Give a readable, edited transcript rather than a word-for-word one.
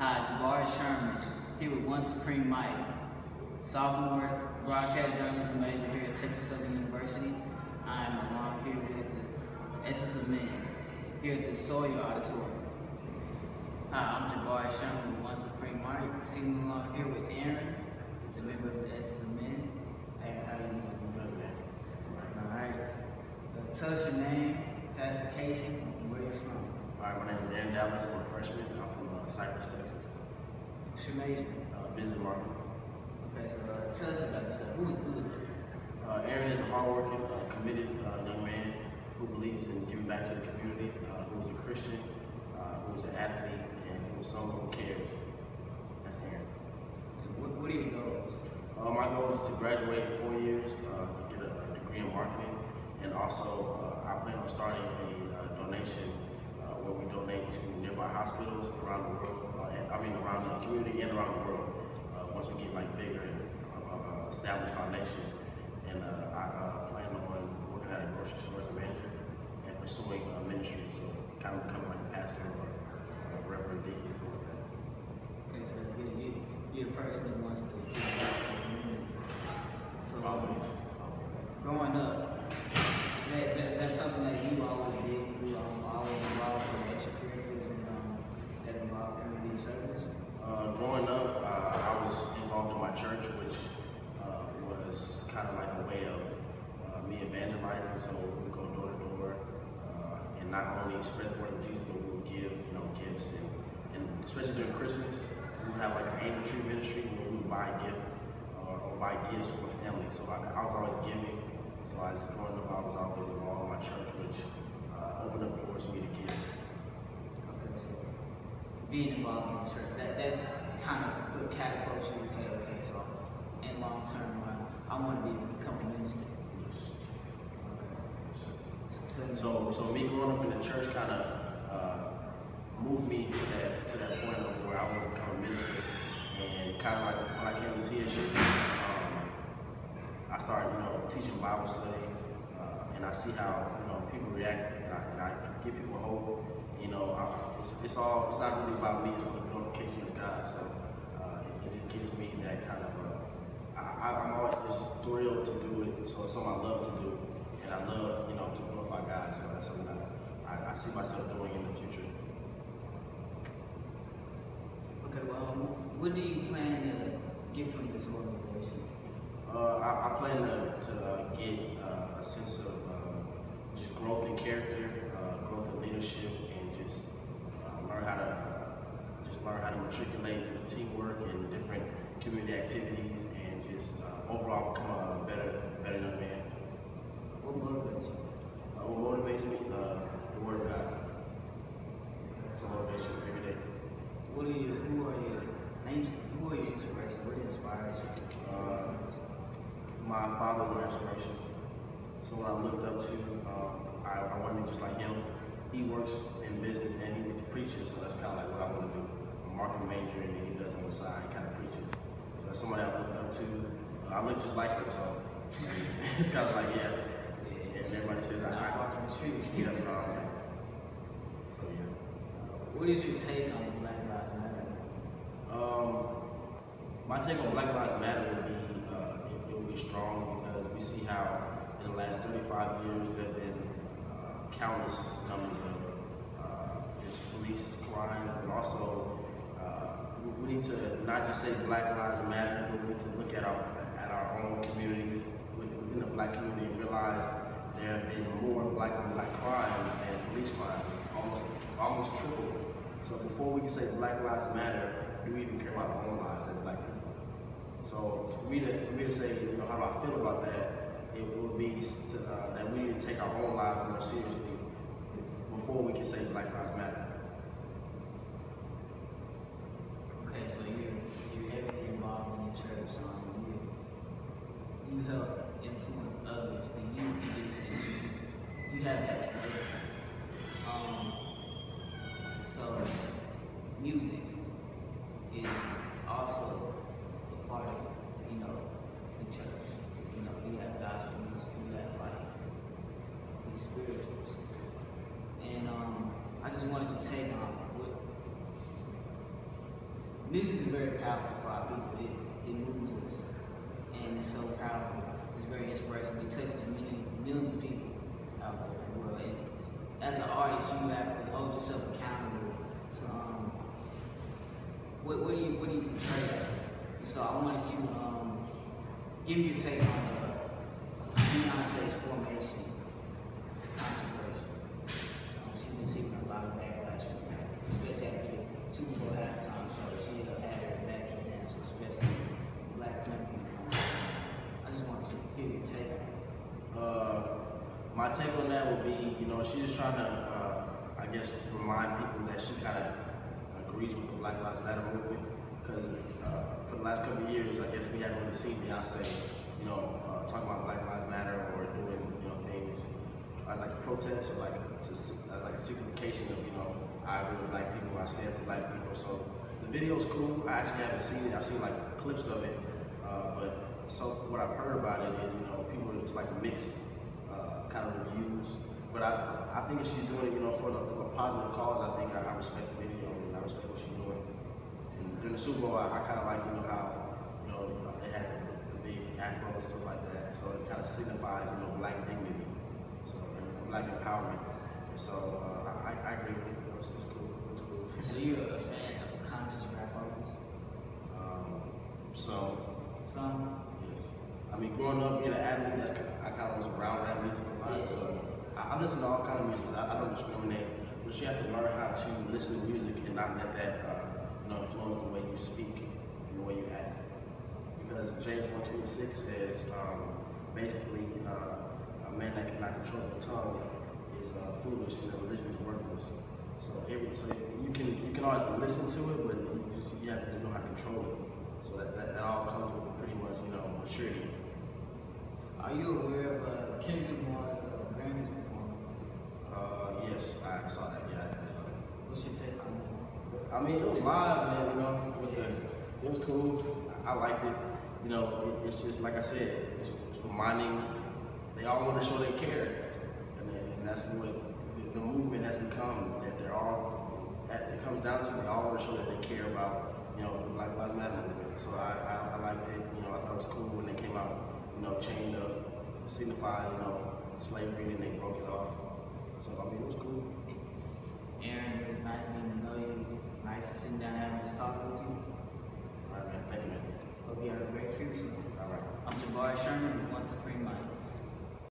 Hi, Jabari Sherman, here with One Supreme Mike, sophomore broadcast journalism major here at Texas Southern University. I am along here with the Essence of Men, here at the Sawyer Auditorium. Hi, I'm Jabari Sherman with One Supreme Mike, sitting along here with Aaron, the member of the Essence of Men. Hey, how are you doing? Alright. Tell us your name, classification, and where you're from. Alright, my name is Aaron Dallas. I'm a freshman. I'm from Cypress, Texas. What's your major? Business marketing. Okay, so tell us about yourself. Who is Aaron? Aaron is a hardworking, committed young man who believes in giving back to the community, who is a Christian, who is an athlete, and who is someone who cares. That's Aaron. What are your goals? My goal is to graduate in 4 years, get a degree in marketing, and also I plan on starting a donation where we donate to nearby hospitals around the world, around the community and around the world. Once we get bigger and established foundation, and I plan on working at a grocery store as a manager and pursuing ministry, so kind of becoming like a pastor or a reverend deacon or something like that. Okay, so that's good. You're a person that wants to give back to the community. So Always. Growing up, is that something that you always did? You always involved in extracurriculars and that involved community service? Growing up, I was involved in my church, which was kind of like a way of me evangelizing. So we would go door to door and not only spread the word of Jesus, but we would give, gifts, and especially during Christmas, we would have like an angel tree ministry where we would buy a gift or buy gifts for the family. So I was always giving. So growing up, I was always involved in my church, which opened up doors for me to give. Okay, so being involved in the church, that's kind of good catapult you. Okay, so in long term run, I want to become a minister. Yes. Okay. So me growing up in the church kind of moved me to that point of where I want to become a minister, and kind of like when I came to TSU, I started teaching Bible study, and I see how people react, and I give people hope. It's not really about me, it's for the glorification of God. So it just gives me that kind of I'm always just thrilled to do it. So it's something I love to do, and I love to glorify God. So that's something I see myself doing in the future. Okay, well, what do you plan to get from this organization? I plan to get a sense of just growth in character, growth in leadership, and just learn how to matriculate with teamwork and different community activities, and just overall become a better young man. What motivates you? What motivates me? The Word of God. It's a motivation every day. Who are your inspirations? What inspires you? My father was my inspiration. Someone I looked up to. I wanted to be just like him. He works in business and he's a preacher, so that's kind of like what I want to do. I'm a marketing major, and then he does on the side, he kind of preaches. So that's somebody I looked up to. I look just like him, so it's kind of like, yeah. And everybody says Not far from the truth. Yeah, so yeah. What is your take on Black Lives Matter? My take on Black Lives Matter would be it would be strong, because we see how in the last 35 years there have been countless numbers of just police crime, and also we need to not just say Black Lives Matter, but we need to look at our own communities within the Black community and realize there have been more black on black crimes and police crimes, almost triple. So before we can say Black Lives Matter, do we even care about our own lives as Black people? So for me to say, how do I feel about that? It would be that we need to take our own lives more seriously before we can say Black Lives Matter. Okay, so you're heavily involved in the church. You help influence others, and you have that connection. So music is also a part of the church. We have gospel music, we have these spirituals, and I just wanted to take on music is very powerful for our people. It moves us, and it's so powerful. It's very inspirational. It touches millions of people out there in the world. And as an artist, you have to hold yourself accountable. So, what do you portray? So I wanted you to give me your take on Beyonce's Formation controversy. She's been seeing a lot of backlash from that, especially after the Super Bowl halftime show. She had her backing dancers dressed in Black Panther uniform. I just want to hear your take on it. My take on that would be, she's just trying to, I guess, remind people that she kind of agrees with the Black Lives Matter movement. Because for the last couple of years, I guess we haven't really seen Beyonce, talking about Black Lives Matter or doing, things like a protest or like a signification of, I agree with Black people, I stand for Black people. So the video's cool. I actually haven't seen it. I've seen like clips of it, but so what I've heard about it is, people it's like mixed kind of reviews. But I think if she's doing it, for a positive cause, I think I respect the video and I respect what she's doing. And during the Super Bowl, I kind of like, how, they had the big afro and stuff like that. So it kind of signifies, Black dignity, so Black empowerment. So I agree with it. It's cool. It's cool. So you're a fan of conscious rap artists? Some? Yes. I mean, growing up being an athlete, I kind of was around rap music a lot. Yeah. So I listen to all kind of music. I don't discriminate, but you have to learn how to listen to music and not let that influence the way you speak and the way you act. Because James 1:26 says basically a man that cannot control the tongue is foolish and religion is worthless. So you can always listen to it, but you have to just know how to control it. So that all comes with pretty much maturity. Are you aware of Kendrick Lamar's Grammys performance? Yes, I saw that. Yeah, I saw that. What's your take on that? I mean, it was live, man. It was cool. I liked it. It's just like I said. It's reminding. They all want to show they care, and that's what the movement has become. That they're all. That it comes down to. They all want to show that they care about the Black Lives Matter movement. So I liked it. I thought it was cool when they came out. Chained up, signified, slavery, and they broke it off. So I mean, it was cool. Aaron, it was nice getting to know you. Nice sitting down having this talk with you. All right, man. Thank you, man. Hope you have a great future. All right. I'm Jabari Sherman with One Supreme Mic.